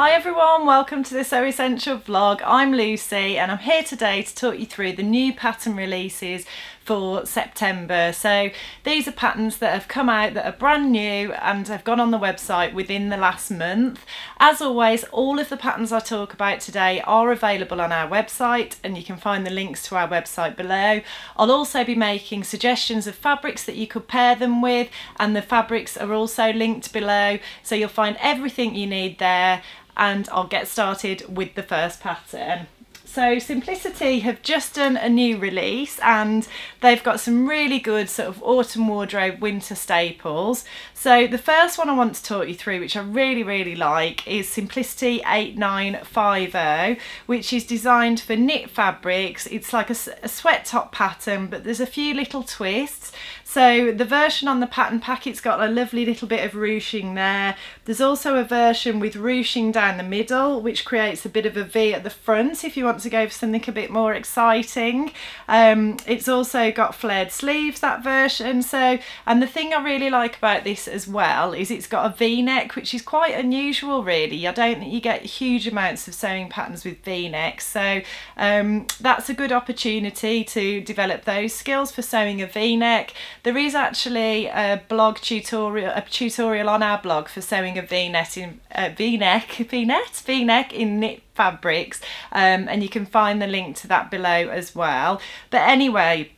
Hi everyone, welcome to the So Essential vlog. I'm Lucy and I'm here today to talk you through the new pattern releases for September. So these are patterns that have come out that are brand new and have gone on the website within the last month. As always, all of the patterns I talk about today are available on our website and you can find the links to our website below. I'll also be making suggestions of fabrics that you could pair them with, and the fabrics are also linked below, so you'll find everything you need there. And I'll get started with the first pattern. So Simplicity have just done a new release and they've got some really good sort of autumn wardrobe winter staples. So the first one I want to talk you through, which I really like, is Simplicity 8950, which is designed for knit fabrics. It's like a sweat top pattern, but there's a few little twists. So the version on the pattern packet's got a lovely little bit of ruching there. There's also a version with ruching down the middle, which creates a bit of a V at the front if you want to go for something a bit more exciting. It's also got flared sleeves, that version. And the thing I really like about this as well is it's got a V-neck, which is quite unusual really. I don't think you get huge amounts of sewing patterns with V-necks, so that's a good opportunity to develop those skills for sewing a V-neck. There is actually a tutorial on our blog for sewing a V-neck in knit fabrics, and you can find the link to that below as well. But anyway,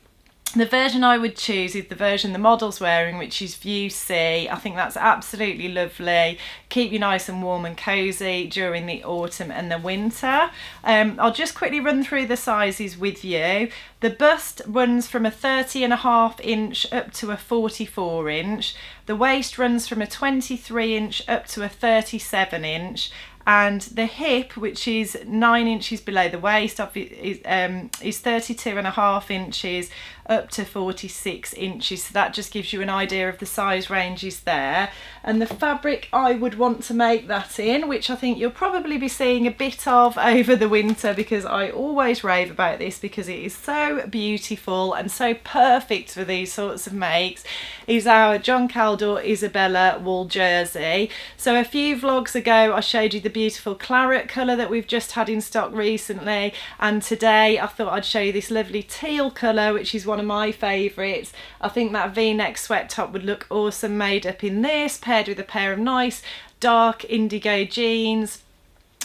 the version I would choose is the version the model's wearing, which is View C. I think that's absolutely lovely. Keep you nice and warm and cosy during the autumn and the winter. I'll just quickly run through the sizes with you. The bust runs from a 30.5 inch up to a 44 inch. The waist runs from a 23 inch up to a 37 inch. And the hip, which is 9 inches below the waist, is 32.5 inches up to 46 inches. So that just gives you an idea of the size ranges there. And the fabric I would want to make that in, which I think you'll probably be seeing a bit of over the winter, because I always rave about this because it is so beautiful and so perfect for these sorts of makes, is our John Caldor Isabella wool jersey. So a few vlogs ago I showed you the beautiful claret colour that we've just had in stock recently, and today I thought I'd show you this lovely teal colour, which is one of my favourites. I think that V-neck sweat top would look awesome made up in this, paired with a pair of nice dark indigo jeans.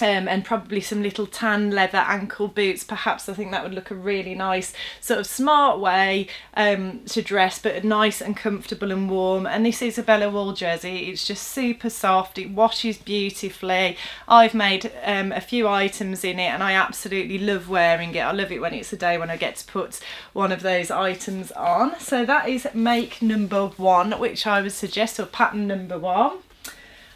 And probably some little tan leather ankle boots perhaps. I think that would look a really nice sort of smart way to dress, but nice and comfortable and warm. And this Isabella wool jersey, it's just super soft, it washes beautifully. I've made a few items in it and I absolutely love wearing it. I love it when it's a day when I get to put one of those items on. So that is make number one, which I would suggest, or pattern number one.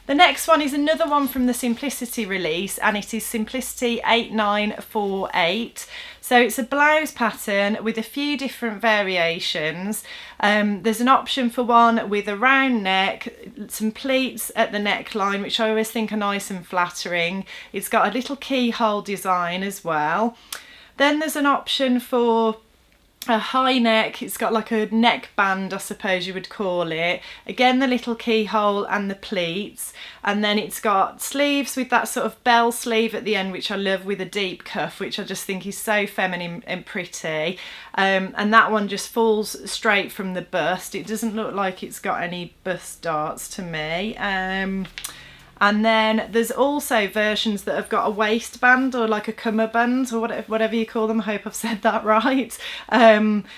The next one is another one from the Simplicity release, and it is Simplicity 8948. So it's a blouse pattern with a few different variations. There's an option for one with a round neck, some pleats at the neckline, which I always think are nice and flattering. It's got a little keyhole design as well. Then there's an option for a high neck. It's got like a neck band, I suppose you would call it. Again, the little keyhole and the pleats. And then it's got sleeves with that sort of bell sleeve at the end, which I love, with a deep cuff, which I just think is so feminine and pretty. And that one just falls straight from the bust. It doesn't look like it's got any bust darts to me. And then there's also versions that have got a waistband, or like a cummerbund, or whatever you call them. I hope I've said that right.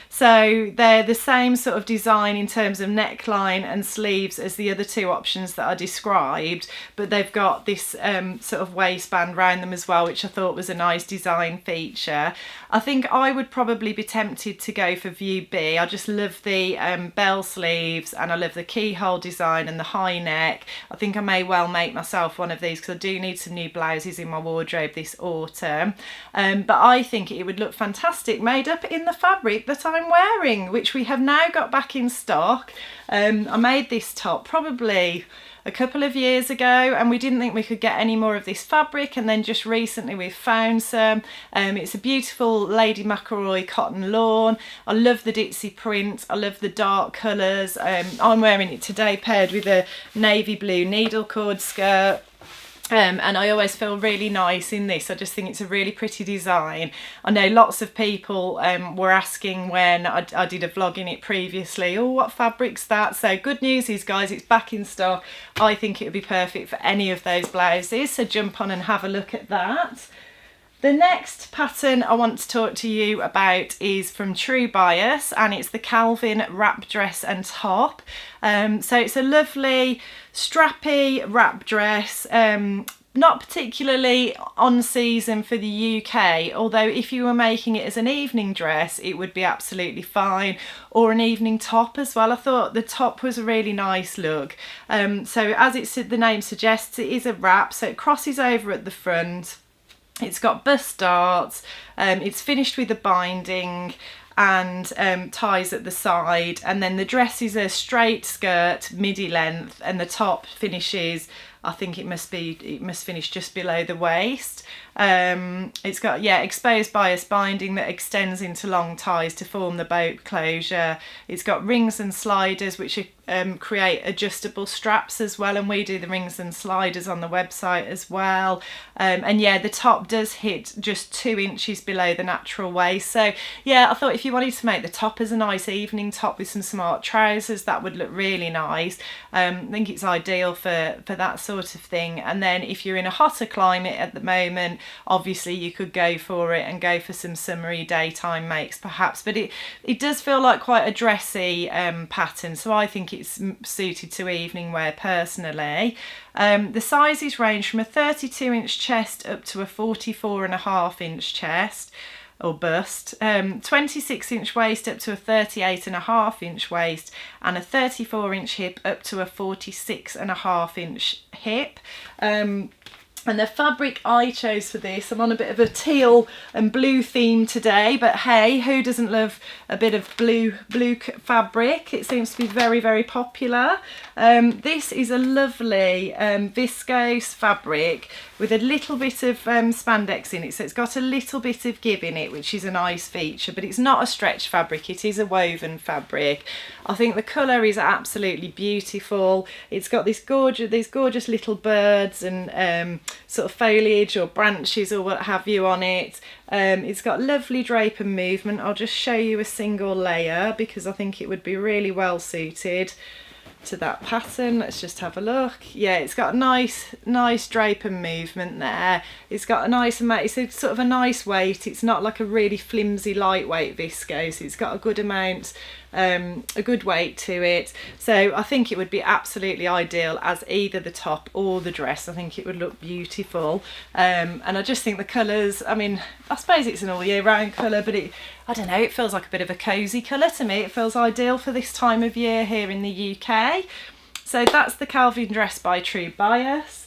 So they're the same sort of design in terms of neckline and sleeves as the other two options that I described, but they've got this sort of waistband around them as well, which I thought was a nice design feature. I think I would probably be tempted to go for View B. I just love the bell sleeves, and I love the keyhole design and the high neck. I think I may well make myself one of these because I do need some new blouses in my wardrobe this autumn. But I think it would look fantastic made up in the fabric that I'm wearing, which we have now got back in stock. I made this top probably a couple of years ago and we didn't think we could get any more of this fabric, and then just recently we've found some. It's a beautiful Lady McElroy cotton lawn. I love the ditzy print, I love the dark colours. I'm wearing it today paired with a navy blue needle cord skirt. And I always feel really nice in this. I just think it's a really pretty design. I know lots of people were asking when I did a vlog in it previously, oh, what fabric's that? So good news is, guys, it's back in stock. I think it would be perfect for any of those blouses, so jump on and have a look at that. The next pattern I want to talk to you about is from True Bias, and it's the Calvin wrap dress and top. So it's a lovely strappy wrap dress, not particularly on season for the UK, although if you were making it as an evening dress it would be absolutely fine, or an evening top as well. I thought the top was a really nice look. So as the name suggests, it is a wrap, so it crosses over at the front. It's got bust darts, it's finished with a binding and ties at the side, and then the dress is a straight skirt midi length, and the top finishes, I think it must finish just below the waist. It's got, yeah, exposed bias binding that extends into long ties to form the boat closure. It's got rings and sliders which create adjustable straps as well, and we do the rings and sliders on the website as well. And yeah, the top does hit just 2 inches below the natural waist. So yeah, I thought if you wanted to make the top as a nice evening top with some smart trousers, that would look really nice. I think it's ideal for that sort of thing. And then if you're in a hotter climate at the moment, obviously you could go for it and go for some summery daytime makes perhaps, but it does feel like quite a dressy pattern, so I think it's suited to evening wear personally. The sizes range from a 32-inch chest up to a 44.5-inch chest or bust, 26-inch waist up to a 38.5-inch waist, and a 34-inch hip up to a 46.5-inch hip. And the fabric I chose for this, I'm on a bit of a teal and blue theme today, but hey, who doesn't love a bit of blue fabric? It seems to be very, very popular. This is a lovely viscose fabric with a little bit of spandex in it, so it's got a little bit of give in it, which is a nice feature, but it's not a stretch fabric, it is a woven fabric. I think the colour is absolutely beautiful. It's got these gorgeous little birds and sort of foliage or branches or what have you on it. It's got lovely drape and movement. I'll just show you a single layer because I think it would be really well suited to that pattern. Let's just have a look. Yeah, it's got a nice drape and movement there. It's got a nice amount, it's a sort of a nice weight. It's not like a really flimsy lightweight viscose. It's got a good amount, a good weight to it. So I think it would be absolutely ideal as either the top or the dress. I think it would look beautiful. And I just think the colours, I mean, I suppose it's an all year round colour, but I don't know, it feels like a bit of a cosy colour to me. It feels ideal for this time of year here in the UK. So that's the Calvin dress by True Bias.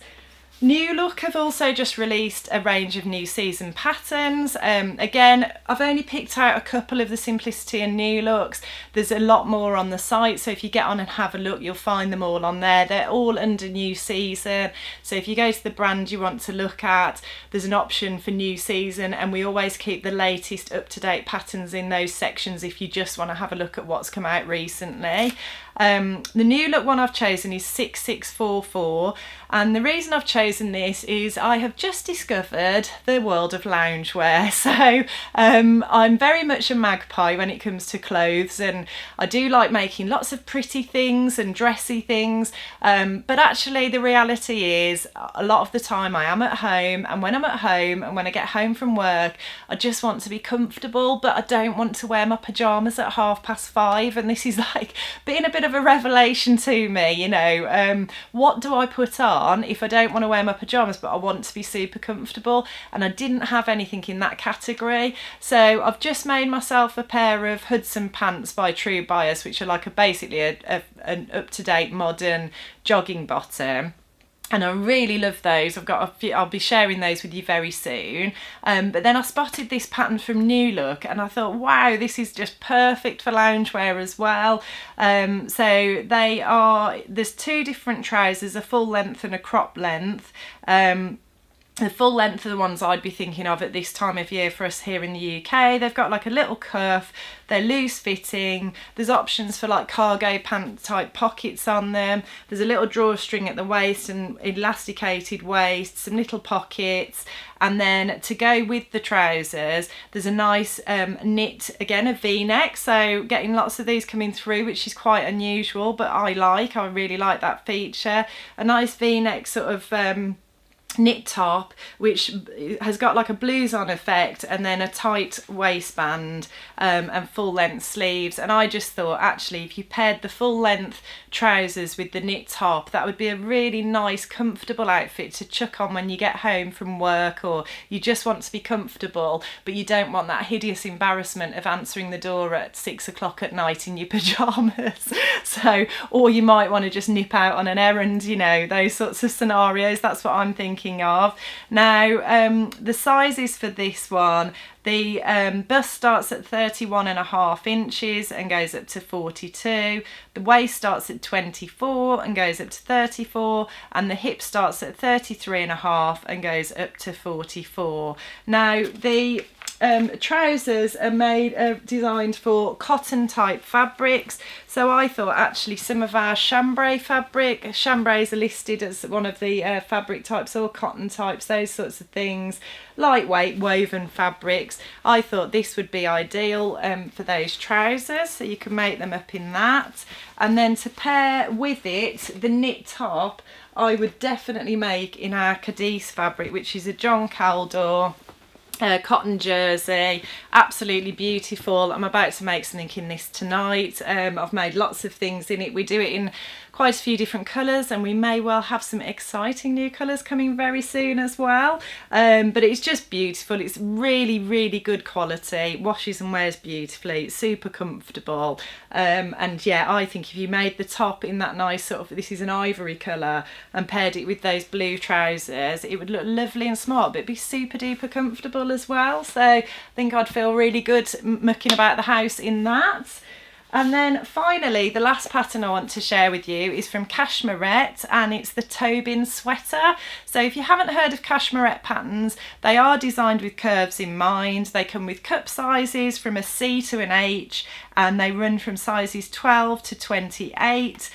New Look have also just released a range of new season patterns. Again, I've only picked out a couple of the Simplicity and New Looks. There's a lot more on the site, so if you get on and have a look, you'll find them all on there. They're all under new season, so if you go to the brand you want to look at, there's an option for new season, and we always keep the latest up-to-date patterns in those sections if you just want to have a look at what's come out recently. The New Look one I've chosen is 6644, and the reason I've chosen this is I have just discovered the world of loungewear. So I'm very much a magpie when it comes to clothes, and I do like making lots of pretty things and dressy things, but actually the reality is a lot of the time I am at home, and when I'm at home and when I get home from work, I just want to be comfortable, but I don't want to wear my pyjamas at 5:30, and this is like being a bit of a revelation to me, you know. What do I put on if I don't want to wear my pyjamas but I want to be super comfortable? And I didn't have anything in that category, so I've just made myself a pair of Hudson pants by True Bias, which are like basically an up-to-date modern jogging bottom. And I really love those. I've got a few, I'll be sharing those with you very soon. But then I spotted this pattern from New Look and I thought, wow, this is just perfect for loungewear as well. So there's two different trousers, a full length and a crop length. the full length of the ones I'd be thinking of at this time of year for us here in the UK. They've got like a little cuff, they're loose fitting, there's options for like cargo pant type pockets on them, there's a little drawstring at the waist and elasticated waist, some little pockets, and then to go with the trousers there's a nice knit, again a v-neck, so getting lots of these coming through, which is quite unusual, but I really like that feature. A nice v-neck sort of knit top which has got like a blouse on effect, and then a tight waistband and full length sleeves. And I just thought actually if you paired the full length trousers with the knit top, that would be a really nice comfortable outfit to chuck on when you get home from work, or you just want to be comfortable but you don't want that hideous embarrassment of answering the door at 6 o'clock at night in your pyjamas. So, or you might want to just nip out on an errand, you know, those sorts of scenarios. That's what I'm thinking of. Now the sizes for this one, the bust starts at 31.5 inches and goes up to 42. The waist starts at 24 and goes up to 34, and the hip starts at 33.5 and goes up to 44. Now the trousers are designed for cotton type fabrics, so I thought actually some of our chambray fabric, chambrays are listed as one of the fabric types, or cotton types, those sorts of things, lightweight woven fabrics. I thought this would be ideal for those trousers, so you can make them up in that. And then to pair with it, the knit top I would definitely make in our Cadiz fabric, which is a John Caldor cotton jersey, absolutely beautiful. I'm about to make something in this tonight. I've made lots of things in it. We do it in quite a few different colours, and we may well have some exciting new colours coming very soon as well. But it's just beautiful. It's really good quality, washes and wears beautifully, it's super comfortable, and yeah, I think if you made the top in that nice sort of, this is an ivory colour, and paired it with those blue trousers, it would look lovely and smart, but it'd be super duper comfortable as well. So I think I'd feel really good mucking about the house in that. And then finally, the last pattern I want to share with you is from Cashmerette, and it's the Tobin Sweater. So if you haven't heard of Cashmerette patterns, they are designed with curves in mind. They come with cup sizes from a C to an H, and they run from sizes 12 to 28.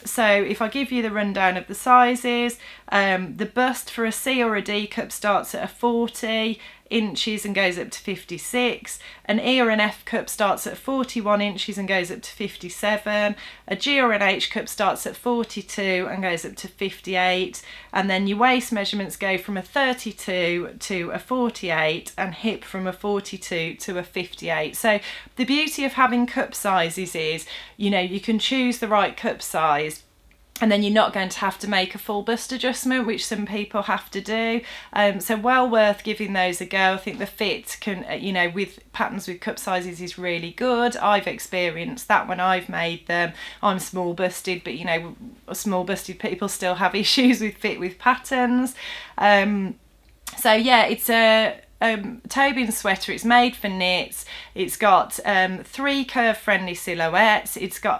So if I give you the rundown of the sizes, the bust for a C or a D cup starts at a 40 inches and goes up to 56. An E or an F cup starts at 41 inches and goes up to 57. A G or an H cup starts at 42 and goes up to 58. And then your waist measurements go from a 32 to a 48, and hip from a 42 to a 58. So the beauty of having cup sizes is, you know, you can choose the right cup size, and then you're not going to have to make a full bust adjustment, which some people have to do. So well worth giving those a go. I think the fit can, you know, with patterns with cup sizes is really good. I've experienced that when I've made them. I'm small busted, but you know, small busted people still have issues with fit with patterns. So yeah, it's a Tobin Sweater. It's made for knits. It's got 3 curve friendly silhouettes.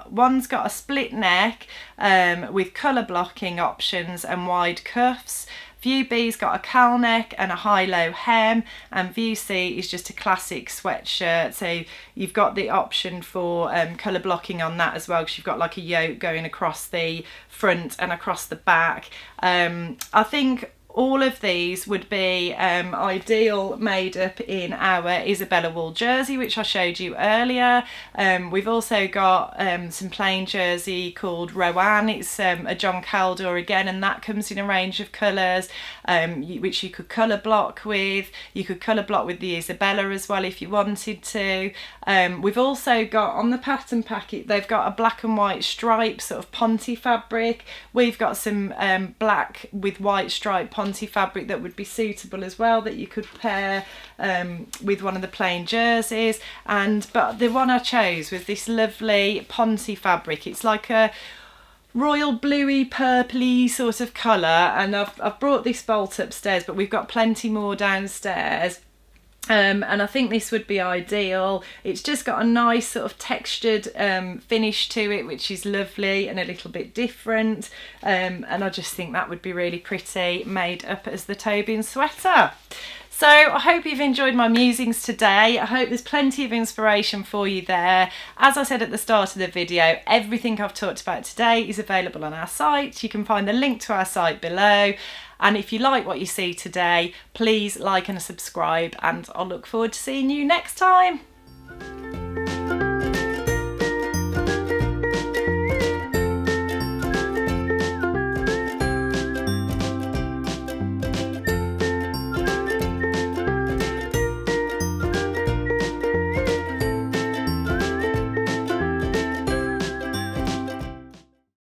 One's got a split neck with colour blocking options and wide cuffs. View B's got a cowl neck and a high-low hem, and View C is just a classic sweatshirt. So you've got the option for colour blocking on that as well, because you've got like a yoke going across the front and across the back. I think all of these would be ideal made up in our Isabella wool jersey, which I showed you earlier. We've also got some plain jersey called Rowan. It's a John Caldor again, and that comes in a range of colours, which you could colour block with. You could colour block with the Isabella as well if you wanted to. We've also got on the pattern packet, they've got a black and white stripe sort of ponte fabric. We've got some black with white stripe ponte fabric that would be suitable as well, that you could pair with one of the plain jerseys. But the one I chose was this lovely ponte fabric. It's like a royal bluey purpley sort of colour, and I've brought this bolt upstairs, but we've got plenty more downstairs. And I think this would be ideal. It's just got a nice sort of textured finish to it, which is lovely and a little bit different. And I just think that would be really pretty made up as the Tobin sweater. So I hope you've enjoyed my musings today. I hope there's plenty of inspiration for you there. As I said at the start of the video, everything I've talked about today is available on our site. You can find the link to our site below. And if you like what you see today, please like and subscribe, and I'll look forward to seeing you next time.